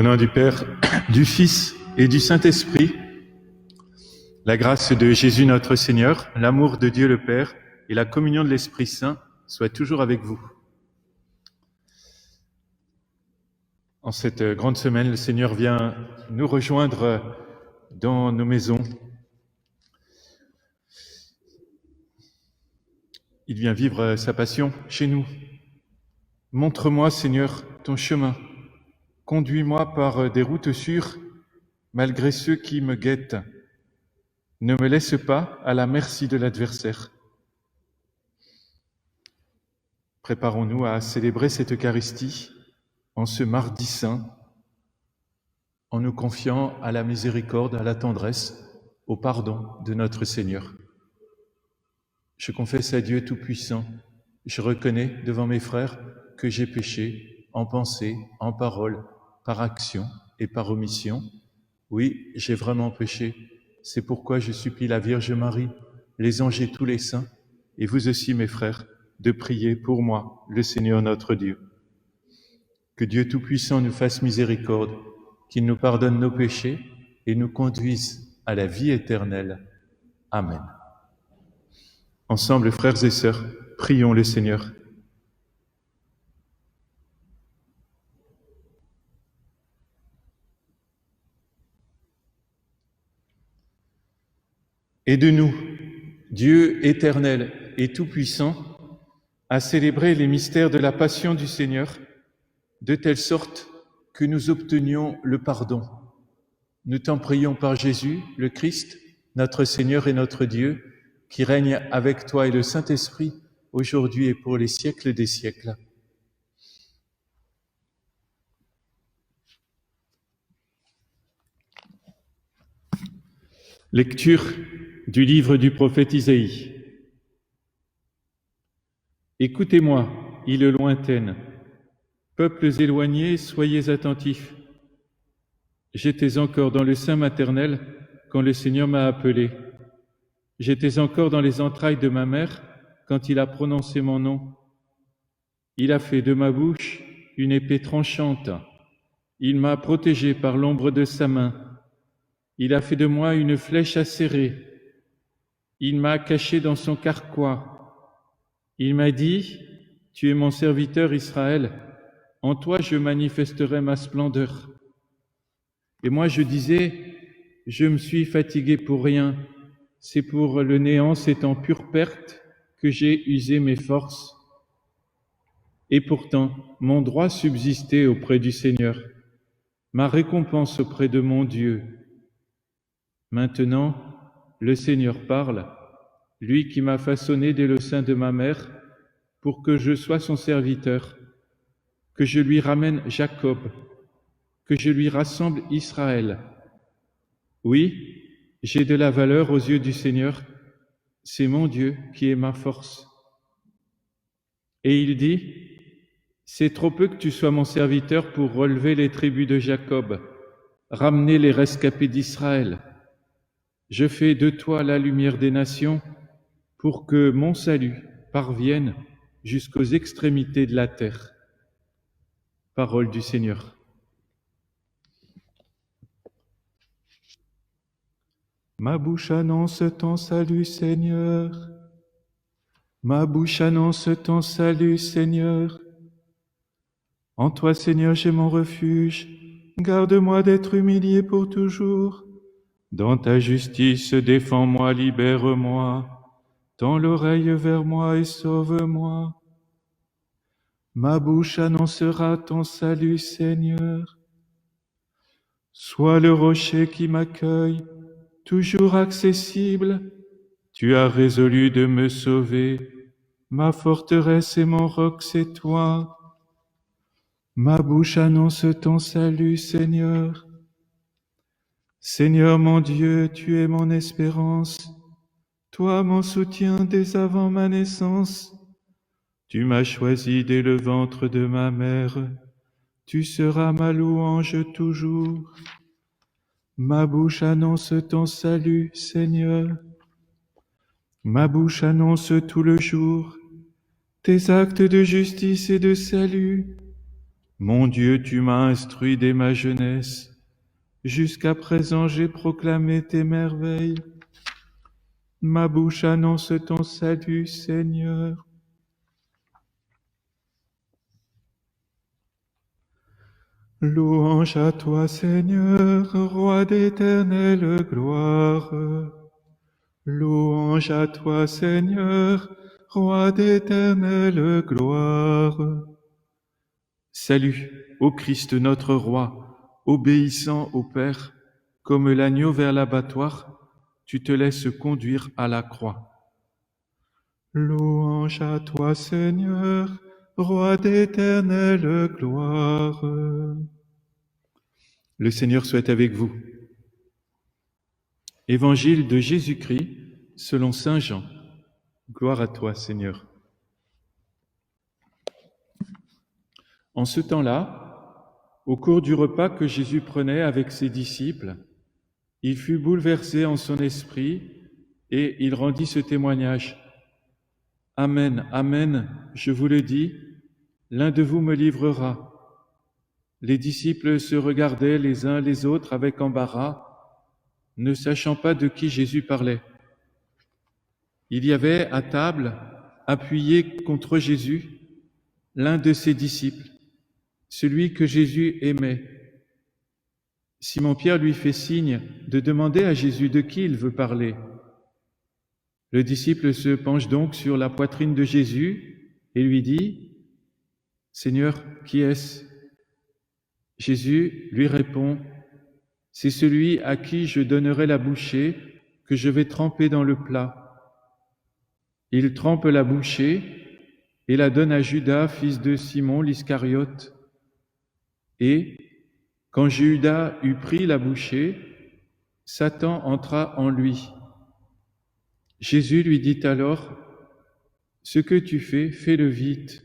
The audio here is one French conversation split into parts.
Au nom du Père, du Fils et du Saint-Esprit, la grâce de Jésus notre Seigneur, l'amour de Dieu le Père et la communion de l'Esprit Saint soient toujours avec vous. En cette grande semaine, le Seigneur vient nous rejoindre dans nos maisons. Il vient vivre sa passion chez nous. Montre-moi, Seigneur, ton chemin. Conduis-moi par des routes sûres, malgré ceux qui me guettent. Ne me laisse pas à la merci de l'adversaire. Préparons-nous à célébrer cette Eucharistie en ce mardi saint, en nous confiant à la miséricorde, à la tendresse, au pardon de notre Seigneur. Je confesse à Dieu Tout-Puissant, je reconnais devant mes frères que j'ai péché en pensée, en parole, par action et par omission. Oui, j'ai vraiment péché. C'est pourquoi je supplie la Vierge Marie, les anges et tous les saints, et vous aussi, mes frères, de prier pour moi, le Seigneur notre Dieu. Que Dieu Tout-Puissant nous fasse miséricorde, qu'il nous pardonne nos péchés et nous conduise à la vie éternelle. Amen. Ensemble, frères et sœurs, prions le Seigneur. Aide-nous, Dieu éternel et tout-puissant, à célébrer les mystères de la passion du Seigneur, de telle sorte que nous obtenions le pardon. Nous t'en prions par Jésus, le Christ, notre Seigneur et notre Dieu, qui règne avec toi et le Saint-Esprit, aujourd'hui et pour les siècles des siècles. Lecture du livre du prophète Isaïe. Écoutez-moi, îles lointaines, peuples éloignés, soyez attentifs. J'étais encore dans le sein maternel quand le Seigneur m'a appelé. J'étais encore dans les entrailles de ma mère quand il a prononcé mon nom. Il a fait de ma bouche une épée tranchante. Il m'a protégé par l'ombre de sa main. Il a fait de moi une flèche acérée. Il m'a caché dans son carquois. Il m'a dit, « Tu es mon serviteur Israël, en toi je manifesterai ma splendeur. » Et moi je disais, « Je me suis fatigué pour rien, c'est pour le néant, c'est en pure perte que j'ai usé mes forces. » Et pourtant, mon droit subsistait auprès du Seigneur, ma récompense auprès de mon Dieu. Maintenant, le Seigneur parle, lui qui m'a façonné dès le sein de ma mère, pour que je sois son serviteur, que je lui ramène Jacob, que je lui rassemble Israël. Oui, j'ai de la valeur aux yeux du Seigneur, c'est mon Dieu qui est ma force. Et il dit, c'est trop peu que tu sois mon serviteur pour relever les tribus de Jacob, ramener les rescapés d'Israël. Je fais de toi la lumière des nations pour que mon salut parvienne jusqu'aux extrémités de la terre. Parole du Seigneur. Ma bouche annonce ton salut, Seigneur. Ma bouche annonce ton salut, Seigneur. En toi, Seigneur, j'ai mon refuge. Garde-moi d'être humilié pour toujours. Dans ta justice, défends-moi, libère-moi. Tends l'oreille vers moi et sauve-moi. Ma bouche annoncera ton salut, Seigneur. Sois le rocher qui m'accueille, toujours accessible. Tu as résolu de me sauver. Ma forteresse et mon roc, c'est toi. Ma bouche annonce ton salut, Seigneur. Seigneur mon Dieu, tu es mon espérance. Toi, mon soutien dès avant ma naissance. Tu m'as choisi dès le ventre de ma mère. Tu seras ma louange toujours. Ma bouche annonce ton salut, Seigneur. Ma bouche annonce tout le jour tes actes de justice et de salut. Mon Dieu, tu m'as instruit dès ma jeunesse. Jusqu'à présent, j'ai proclamé tes merveilles. Ma bouche annonce ton salut, Seigneur. Louange à toi, Seigneur, roi d'éternelle gloire. Louange à toi, Seigneur, roi d'éternelle gloire. Salut, ô Christ notre roi, obéissant au Père, comme l'agneau vers l'abattoir, tu te laisses conduire à la croix. Louange à toi, Seigneur, roi d'éternelle gloire. Le Seigneur soit avec vous. Évangile de Jésus-Christ selon saint Jean. Gloire à toi, Seigneur. En ce temps-là, au cours du repas que Jésus prenait avec ses disciples, il fut bouleversé en son esprit et il rendit ce témoignage. Amen, amen, je vous le dis, l'un de vous me livrera. Les disciples se regardaient les uns les autres avec embarras, ne sachant pas de qui Jésus parlait. Il y avait à table, appuyé contre Jésus, l'un de ses disciples, celui que Jésus aimait. Simon-Pierre lui fait signe de demander à Jésus de qui il veut parler. Le disciple se penche donc sur la poitrine de Jésus et lui dit « Seigneur, qui est-ce » Jésus lui répond « C'est celui à qui je donnerai la bouchée que je vais tremper dans le plat. » Il trempe la bouchée et la donne à Judas, fils de Simon l'Iscariote. Et, quand Judas eut pris la bouchée, Satan entra en lui. Jésus lui dit alors, « Ce que tu fais, fais-le vite. »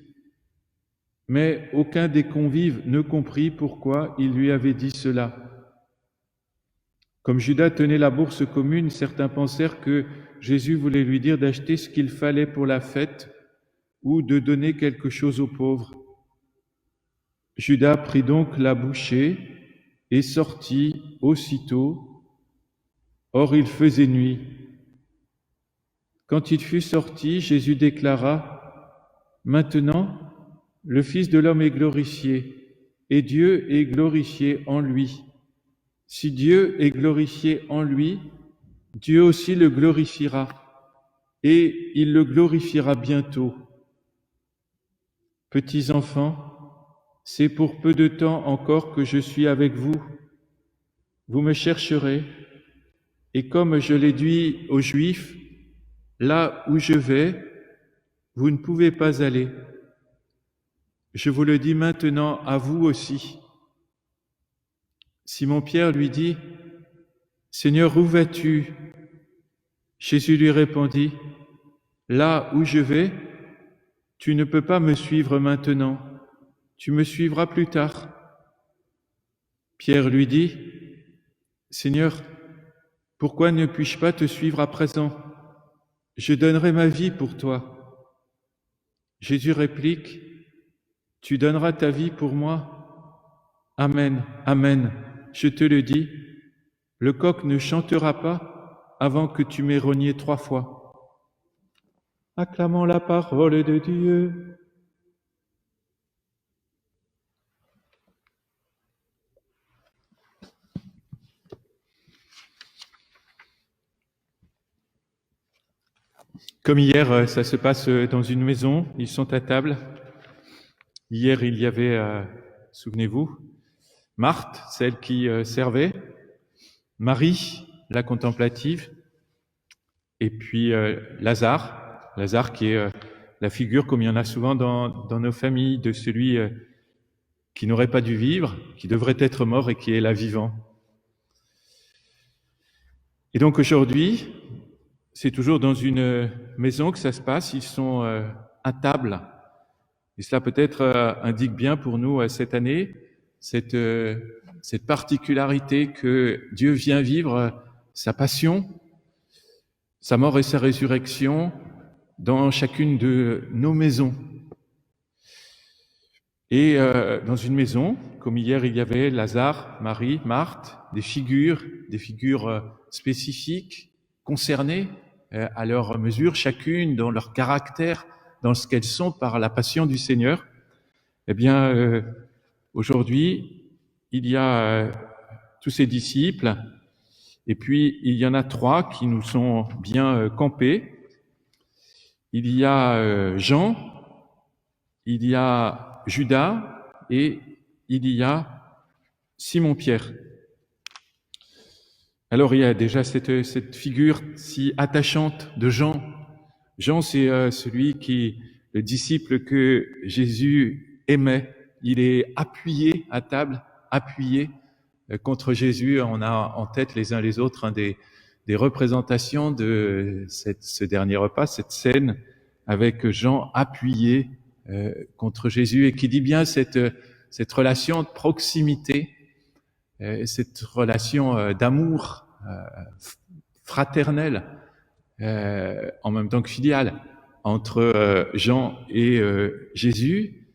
Mais aucun des convives ne comprit pourquoi il lui avait dit cela. Comme Judas tenait la bourse commune, certains pensèrent que Jésus voulait lui dire d'acheter ce qu'il fallait pour la fête ou de donner quelque chose aux pauvres. Judas prit donc la bouchée et sortit aussitôt. Or il faisait nuit. Quand il fut sorti, Jésus déclara, « Maintenant, le Fils de l'homme est glorifié, et Dieu est glorifié en lui. Si Dieu est glorifié en lui, Dieu aussi le glorifiera, et il le glorifiera bientôt. Petits enfants, c'est pour peu de temps encore que je suis avec vous. Vous me chercherez, et comme je l'ai dit aux Juifs, là où je vais, vous ne pouvez pas aller. Je vous le dis maintenant à vous aussi. » Simon-Pierre lui dit, « Seigneur, où vas-tu » Jésus lui répondit, « Là où je vais, tu ne peux pas me suivre maintenant, tu me suivras plus tard. » Pierre lui dit, « Seigneur, pourquoi ne puis-je pas te suivre à présent? Je donnerai ma vie pour toi. » Jésus réplique, « Tu donneras ta vie pour moi? Amen, amen, je te le dis, le coq ne chantera pas avant que tu m'aies renié 3 fois. » Acclamons la parole de Dieu. Comme hier, ça se passe dans une maison, ils sont à table. Hier, il y avait, souvenez-vous, Marthe, celle qui servait, Marie, la contemplative, et puis Lazare qui est la figure, comme il y en a souvent dans nos familles, de celui qui n'aurait pas dû vivre, qui devrait être mort et qui est là vivant. Et donc aujourd'hui, c'est toujours dans une maison que ça se passe, ils sont à table. Et cela peut-être indique bien pour nous cette année, cette particularité que Dieu vient vivre sa passion, sa mort et sa résurrection dans chacune de nos maisons. Et dans une maison, comme hier, il y avait Lazare, Marie, Marthe, des figures spécifiques, concernées à leur mesure, chacune dans leur caractère, dans ce qu'elles sont par la passion du Seigneur. Eh bien, aujourd'hui, il y a tous ces disciples, et puis il y en a 3 qui nous sont bien campés. Il y a Jean, il y a Judas et il y a Simon-Pierre. Alors il y a déjà cette figure si attachante de Jean. Jean, c'est le disciple que Jésus aimait. Il est appuyé à table, appuyé contre Jésus. On a en tête les uns les autres des représentations de ce dernier repas, cette scène avec Jean appuyé contre Jésus et qui dit bien cette relation de proximité, cette relation d'amour fraternel, en même temps que filial, entre Jean et Jésus.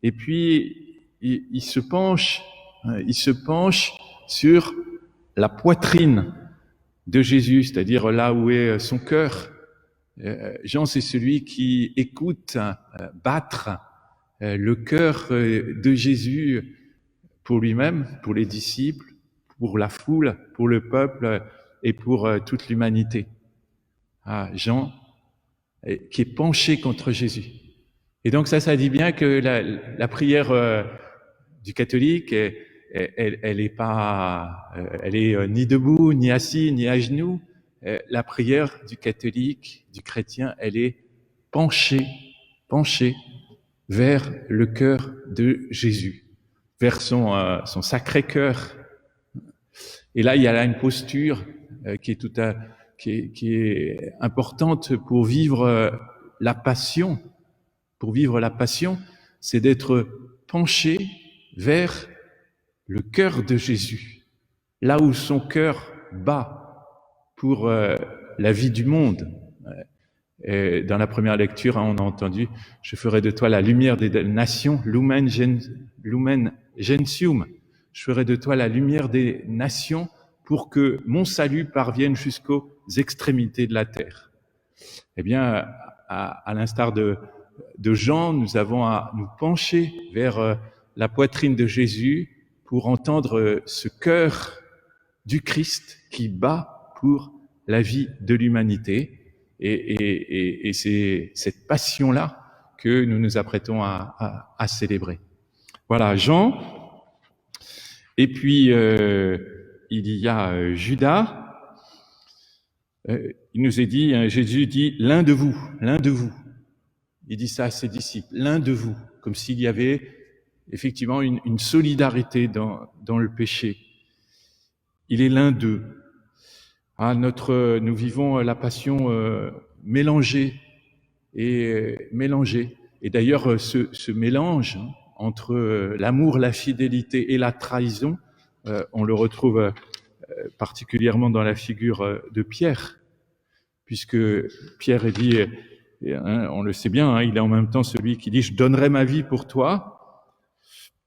Et puis il se penche sur la poitrine de Jésus, c'est-à-dire là où est son cœur. Jean, c'est celui qui écoute battre le cœur de Jésus pour lui-même, pour les disciples, pour la foule, pour le peuple et pour toute l'humanité. Ah, Jean, qui est penché contre Jésus. Et donc ça dit bien que la prière du catholique, elle est ni debout, ni assis, ni à genoux. La prière du catholique, du chrétien, elle est penchée vers le cœur de Jésus, vers son sacré cœur. Et là, il y a là une posture qui est importante pour vivre la passion. Pour vivre la passion, c'est d'être penché vers le cœur de Jésus, là où son cœur bat pour la vie du monde. Et dans la première lecture, on a entendu « Je ferai de toi la lumière des nations, lumen gentium ». Je ferai de toi la lumière des nations pour que mon salut parvienne jusqu'aux extrémités de la terre. Eh bien, à l'instar de Jean, nous avons à nous pencher vers la poitrine de Jésus pour entendre ce cœur du Christ qui bat pour la vie de l'humanité. Et c'est cette passion-là que nous nous apprêtons à célébrer. Voilà, Jean. Et puis, il y a Judas. Il nous est dit, Jésus dit, l'un de vous. Il dit ça à ses disciples, l'un de vous, comme s'il y avait effectivement une solidarité dans le péché. Il est l'un d'eux. Nous vivons la passion mélangée. Et d'ailleurs, ce mélange entre l'amour, la fidélité et la trahison, on le retrouve particulièrement dans la figure de Pierre, puisque Pierre est dit, on le sait bien, il est en même temps celui qui dit « je donnerai ma vie pour toi »,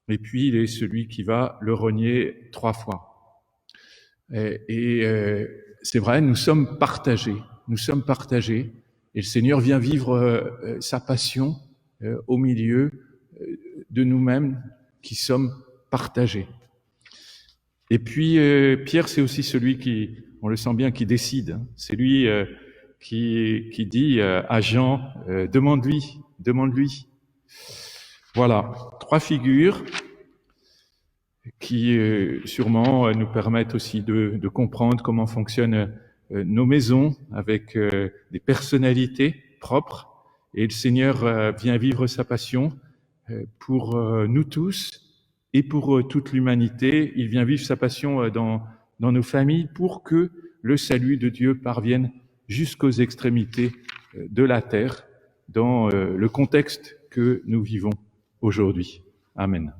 et puis il est celui qui va le renier 3 fois. Et c'est vrai, nous sommes partagés, et le Seigneur vient vivre sa passion au milieu de nous-mêmes qui sommes partagés. Et puis Pierre, c'est aussi celui qui, on le sent bien, qui décide. C'est lui qui dit à Jean, demande-lui. Voilà, 3 figures qui sûrement nous permettent aussi de comprendre comment fonctionnent nos maisons avec des personnalités propres. Et le Seigneur vient vivre sa passion pour nous tous et pour toute l'humanité. Il vient vivre sa passion dans nos familles pour que le salut de Dieu parvienne jusqu'aux extrémités de la terre dans le contexte que nous vivons aujourd'hui. Amen.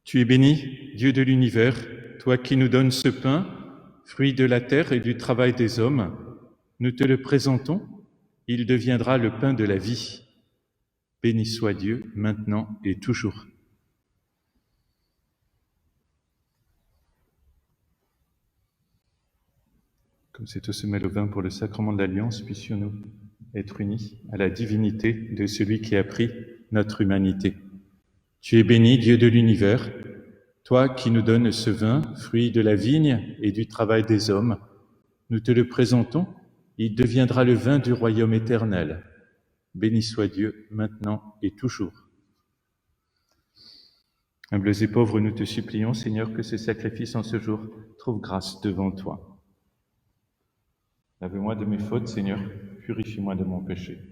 Tu es béni, Dieu de l'univers, toi qui nous donnes ce pain, fruit de la terre et du travail des hommes. Nous te le présentons, il deviendra le pain de la vie. Béni soit Dieu, maintenant et toujours. Comme c'est au sommet le vin pour le sacrement de l'Alliance, puissions-nous être unis à la divinité de celui qui a pris notre humanité. Tu es béni, Dieu de l'univers, toi qui nous donnes ce vin, fruit de la vigne et du travail des hommes. Nous te le présentons, il deviendra le vin du royaume éternel. Béni soit Dieu, maintenant et toujours. Humbles et pauvres, nous te supplions, Seigneur, que ce sacrifice en ce jour trouve grâce devant toi. Lave-moi de mes fautes, Seigneur, purifie-moi de mon péché.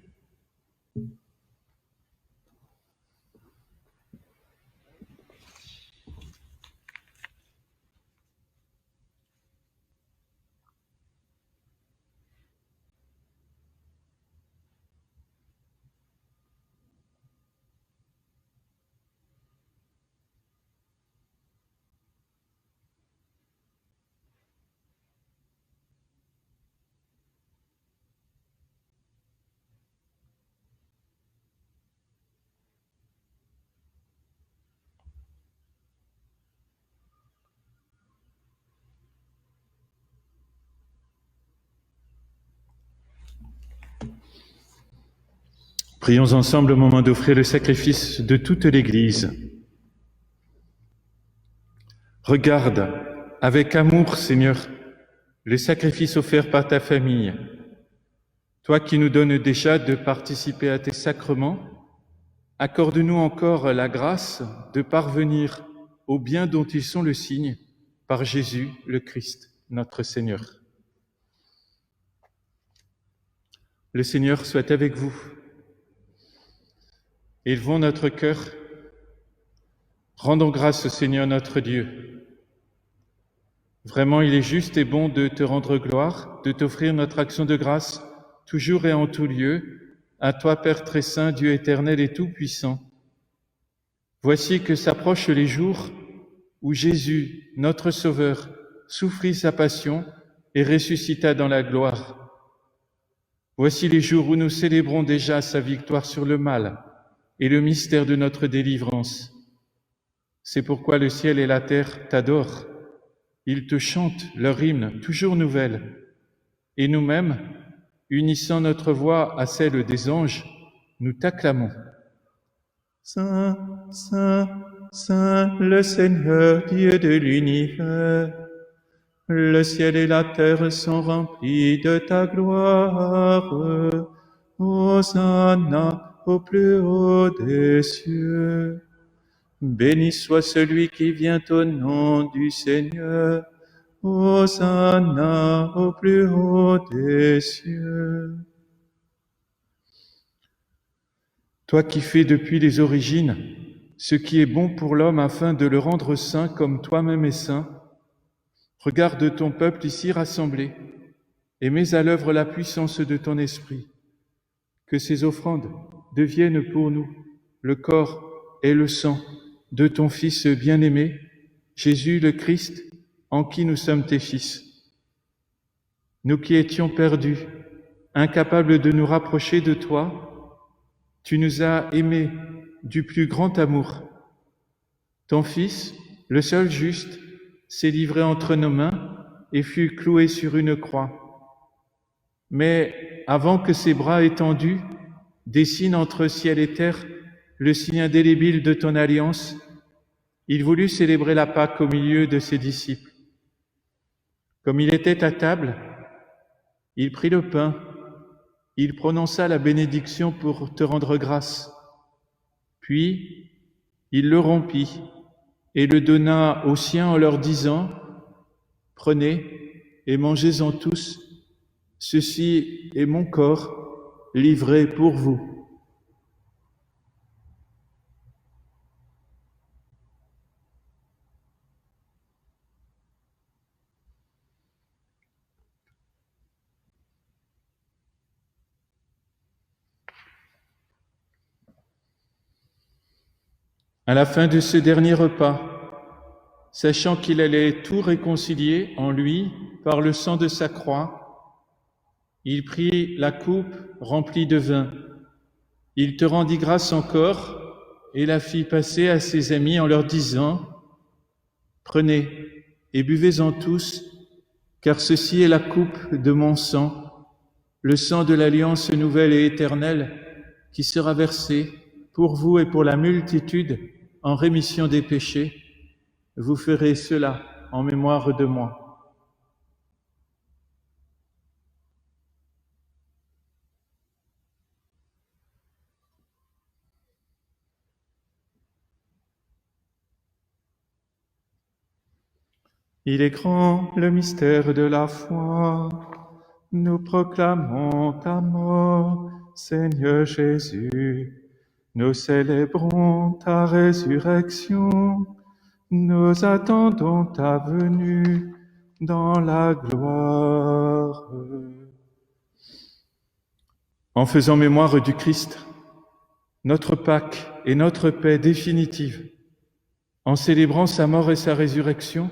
Prions ensemble au moment d'offrir le sacrifice de toute l'Église. Regarde avec amour, Seigneur, le sacrifice offert par ta famille. Toi qui nous donnes déjà de participer à tes sacrements, accorde-nous encore la grâce de parvenir au bien dont ils sont le signe, par Jésus le Christ, notre Seigneur. Le Seigneur soit avec vous. Élevons notre cœur. Rendons grâce au Seigneur notre Dieu. Vraiment, il est juste et bon de te rendre gloire, de t'offrir notre action de grâce, toujours et en tout lieu, à toi, Père très saint, Dieu éternel et tout-puissant. Voici que s'approchent les jours où Jésus, notre Sauveur, souffrit sa passion et ressuscita dans la gloire. Voici les jours où nous célébrons déjà sa victoire sur le mal et le mystère de notre délivrance. C'est pourquoi le ciel et la terre t'adorent. Ils te chantent leur hymne toujours nouvelle. Et nous-mêmes, unissant notre voix à celle des anges, nous t'acclamons. Saint, Saint, Saint, le Seigneur Dieu de l'univers, le ciel et la terre sont remplis de ta gloire. Hosanna au plus haut des cieux. Béni soit celui qui vient au nom du Seigneur. Hosanna au plus haut des cieux. Toi qui fais depuis les origines ce qui est bon pour l'homme afin de le rendre saint comme toi-même es saint, regarde ton peuple ici rassemblé et mets à l'œuvre la puissance de ton esprit. Que ces offrandes deviennent pour nous le corps et le sang de ton Fils bien-aimé, Jésus le Christ, en qui nous sommes tes fils. Nous qui étions perdus, incapables de nous rapprocher de toi, tu nous as aimés du plus grand amour. Ton Fils, le seul juste, s'est livré entre nos mains et fut cloué sur une croix. Mais avant que ses bras étendus dessinent entre ciel et terre le signe indélébile de ton alliance, il voulut célébrer la Pâque au milieu de ses disciples. Comme il était à table, il prit le pain, il prononça la bénédiction pour te rendre grâce. Puis, il le rompit et le donna aux siens en leur disant : « Prenez et mangez-en tous, ceci est mon corps livré pour vous. » À la fin de ce dernier repas, sachant qu'il allait tout réconcilier en lui par le sang de sa croix, il prit la coupe remplie de vin. Il te rendit grâce encore et la fit passer à ses amis en leur disant, « Prenez et buvez-en tous, car ceci est la coupe de mon sang, le sang de l'alliance nouvelle et éternelle qui sera versé pour vous et pour la multitude en rémission des péchés. Vous ferez cela en mémoire de moi. » Il est grand le mystère de la foi. Nous proclamons ta mort, Seigneur Jésus. Nous célébrons ta résurrection. Nous attendons ta venue dans la gloire. En faisant mémoire du Christ, notre Pâque et notre paix définitive, en célébrant sa mort et sa résurrection,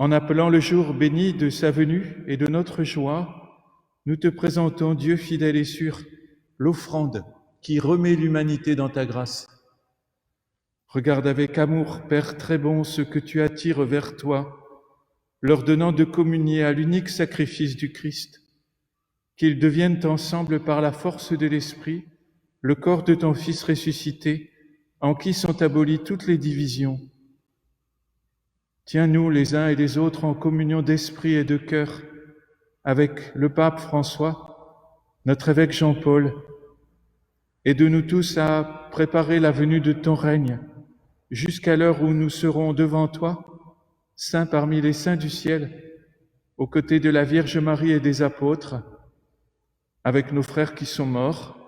en appelant le jour béni de sa venue et de notre joie, nous te présentons, Dieu fidèle et sûr, l'offrande qui remet l'humanité dans ta grâce. Regarde avec amour, Père très bon, ceux que tu attires vers toi, leur donnant de communier à l'unique sacrifice du Christ, qu'ils deviennent ensemble par la force de l'Esprit le corps de ton Fils ressuscité, en qui sont abolies toutes les divisions. Tiens-nous les uns et les autres en communion d'esprit et de cœur avec le pape François, notre évêque Jean-Paul. Aide-nous tous à préparer la venue de ton règne jusqu'à l'heure où nous serons devant toi, saints parmi les saints du ciel, aux côtés de la Vierge Marie et des apôtres, avec nos frères qui sont morts,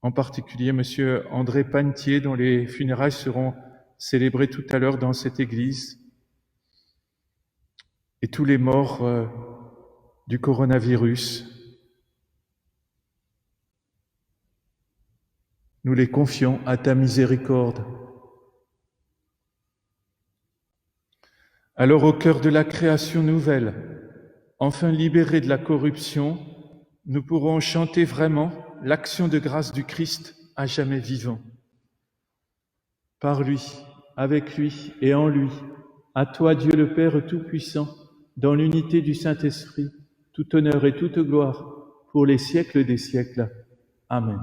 en particulier Monsieur André Panetier, dont les funérailles seront célébrées tout à l'heure dans cette église, et tous les morts du coronavirus. Nous les confions à ta miséricorde. Alors, au cœur de la création nouvelle, enfin libérés de la corruption, nous pourrons chanter vraiment l'action de grâce du Christ à jamais vivant. Par lui, avec lui et en lui, à toi, Dieu le Père Tout-Puissant, dans l'unité du Saint-Esprit, tout honneur et toute gloire pour les siècles des siècles. Amen.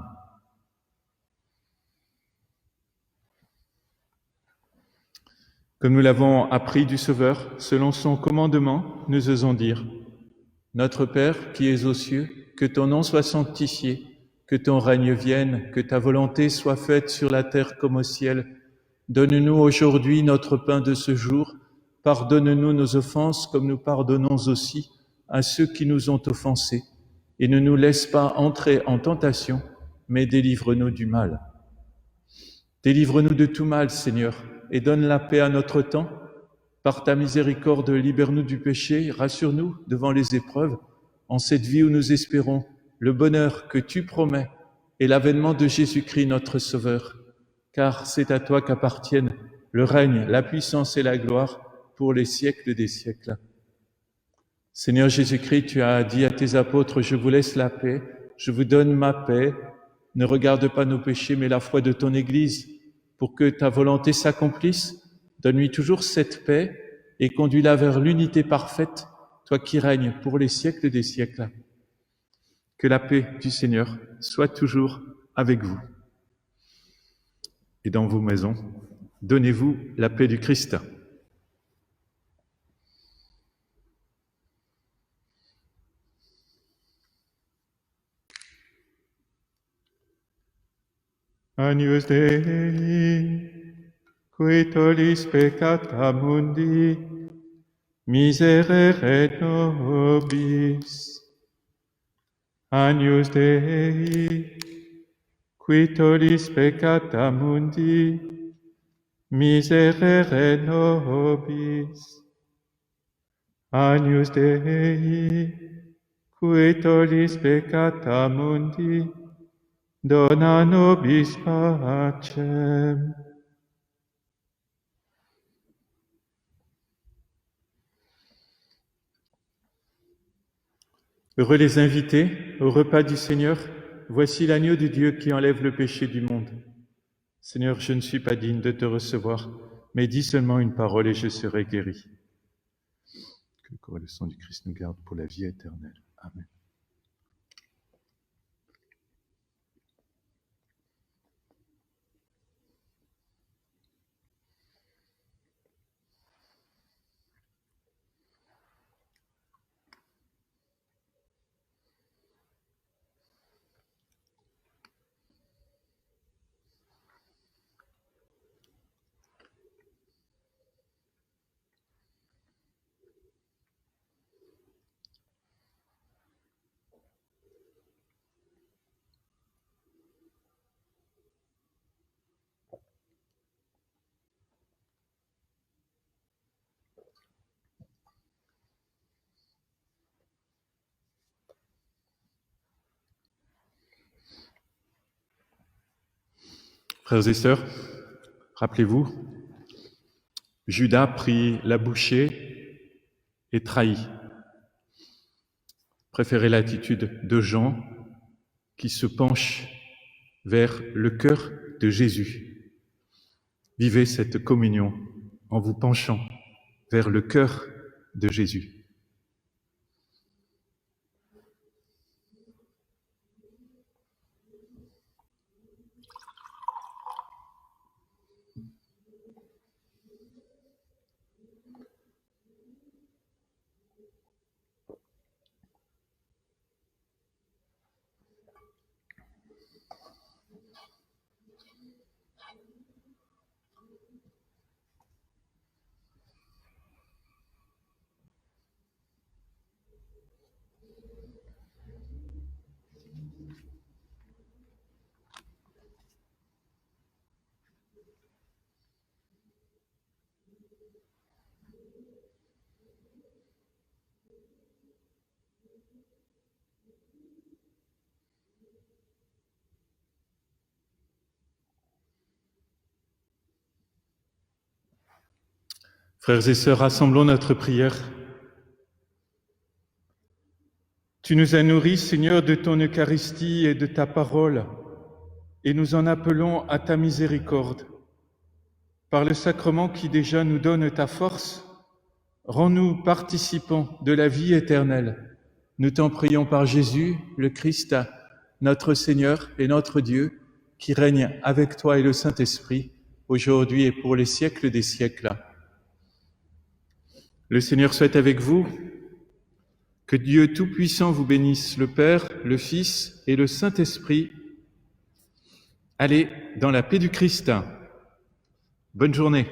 Comme nous l'avons appris du Sauveur, selon son commandement, nous osons dire: Notre Père qui es aux cieux, que ton nom soit sanctifié, que ton règne vienne, que ta volonté soit faite sur la terre comme au ciel. Donne-nous aujourd'hui notre pain de ce jour. Pardonne-nous nos offenses comme nous pardonnons aussi à ceux qui nous ont offensés. Et ne nous laisse pas entrer en tentation, mais délivre-nous du mal. Délivre-nous de tout mal, Seigneur, et donne la paix à notre temps. Par ta miséricorde, libère-nous du péché, rassure-nous devant les épreuves, en cette vie où nous espérons le bonheur que tu promets et l'avènement de Jésus-Christ notre Sauveur. Car c'est à toi qu'appartiennent le règne, la puissance et la gloire pour les siècles des siècles. Seigneur Jésus-Christ, tu as dit à tes apôtres: je vous laisse la paix, je vous donne ma paix. Ne regarde pas nos péchés, mais la foi de ton Église. Pour que ta volonté s'accomplisse, donne-lui toujours cette paix et conduis-la vers l'unité parfaite, toi qui règnes pour les siècles des siècles. Que la paix du Seigneur soit toujours avec vous. Et dans vos maisons, donnez-vous la paix du Christ. Agnus Dei, qui tollis peccata mundi, miserere nobis. Agnus Dei, qui tollis peccata mundi, miserere nobis. Agnus Dei, qui tollis peccata mundi, dona nobis pacem. Heureux les invités au repas du Seigneur. Voici l'agneau de Dieu qui enlève le péché du monde. Seigneur, je ne suis pas digne de te recevoir, mais dis seulement une parole et je serai guéri. Que le corps et le sang du Christ nous gardent pour la vie éternelle. Amen. Frères et sœurs, rappelez-vous, Judas prit la bouchée et trahit. Préférez l'attitude de Jean qui se penche vers le cœur de Jésus. Vivez cette communion en vous penchant vers le cœur de Jésus. Frères et sœurs, rassemblons notre prière. Tu nous as nourris, Seigneur, de ton Eucharistie et de ta parole, et nous en appelons à ta miséricorde. Par le sacrement qui déjà nous donne ta force, rends-nous participants de la vie éternelle. Nous t'en prions par Jésus, le Christ, notre Seigneur et notre Dieu, qui règne avec toi et le Saint-Esprit, aujourd'hui et pour les siècles des siècles. Le Seigneur soit avec vous. Que Dieu Tout-Puissant vous bénisse, le Père, le Fils et le Saint-Esprit. Allez dans la paix du Christ. Bonne journée.